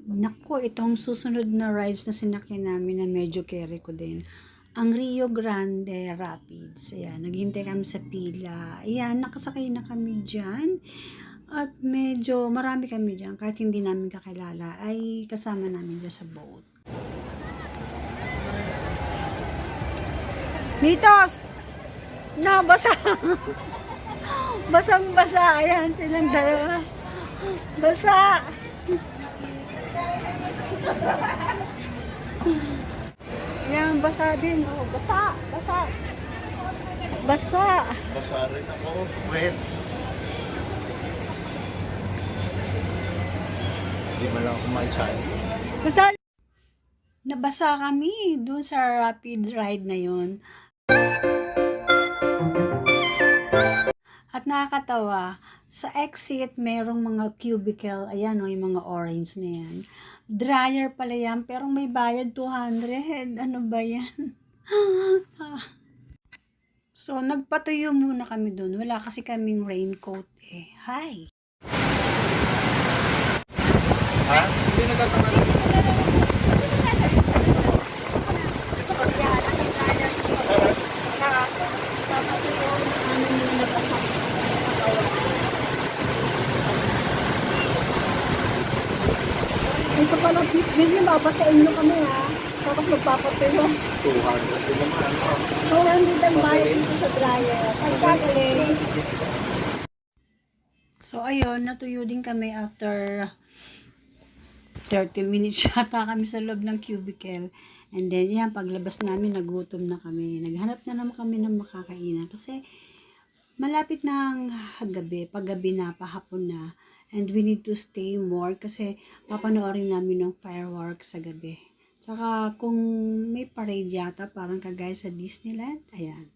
Naku, itong susunod na rides na sinakyan namin na medyo carry ko din. Ang Rio Grande Rapids. Ayan, naghintay kami sa pila. Ayan, nakasakay na kami dyan. At medyo marami kami dyan. Kahit hindi namin kakilala, ay kasama namin dyan sa boat. Mitos! No, basa! Basang-basa. Ayan, silang dalawa. Basa! Ayan, basa din. Oh, basa! Basa! Basa! Basa rin ako. Wet. Hindi mo lang kumaisay. Basa! Nabasa kami dun sa rapid ride na yun. At nakakatawa, sa exit merong mga cubicle, ayan o, yung mga orange na yan. Dryer pala yan, pero may bayad 200. Ano ba yan? So, nagpatuyo muna kami dun. Wala kasi kaming raincoat eh. Hi! Ha? Hindi nagkakaroon. Ito pala, Disney, babasain nyo kami ha. Tapos magpapatuyo. 200 din naman. 200 ang bayad dito sa dryer. Pagkagaling. So, ayun, natuyo din kami after 30 minutes yata kami sa loob ng cubicle. And then, yan, paglabas namin, nagutom na kami. Naghanap na naman kami ng makakainan. Kasi, malapit na ang gabi. Paggabi na, pahapon na. And we need to stay more kasi papanoorin namin ng fireworks sa gabi. Tsaka, kung may parade yata, parang kagaya sa Disneyland, ayan.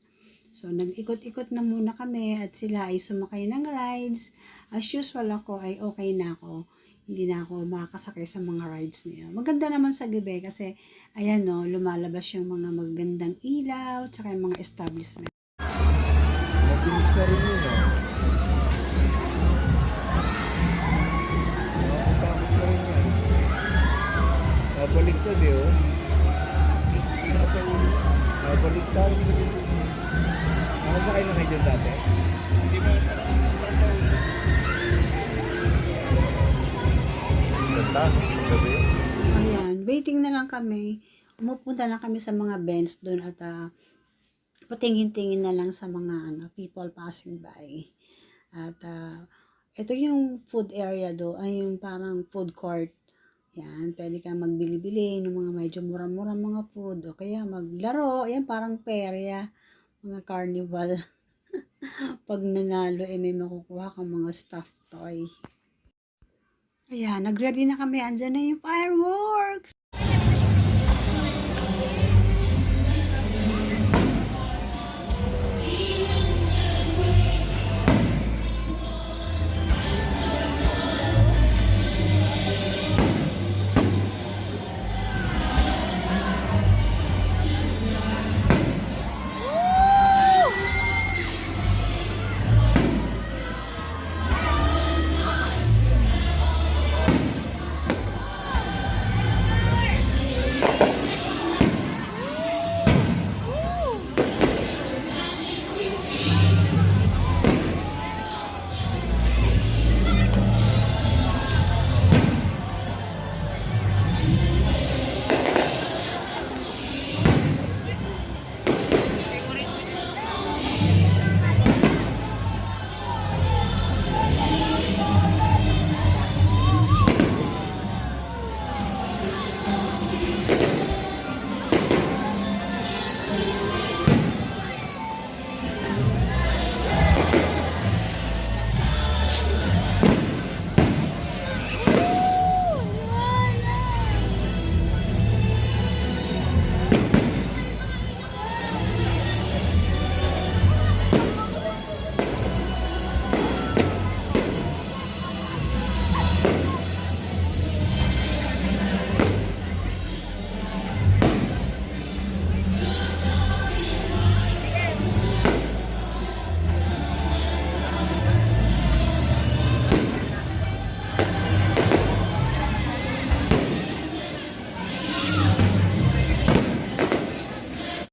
So, nag-ikot-ikot na muna kami at sila ay sumakay ng rides. As usual ako ay okay na ako. Hindi na ako makakasakay sa mga rides niya. Maganda naman sa gabi kasi, ayan no, lumalabas yung mga magandang ilaw, tsaka yung mga establishment. Mabilis na rin yun, no? Nakakapagod na rin yan. Nabaliktad eh, oh. Nabaliktad. Nakasakay na kayo dyan dati? Hindi ba sa ganda, gabi. So, ayan, waiting na lang kami. Umupunta na kami sa mga bench doon at patingin-tingin na lang sa mga people passing by. At ito yung food area do, ay yung parang food court. Yan, pwede kang magbili-bili ng mga medyo mura-mura mga food o kaya maglaro. Yan, parang perya, mga carnival. Pag nanalo, may makukuha kang mga stuffed toy. Ayan, nag-ready na kami. Andyan na yung fireworks.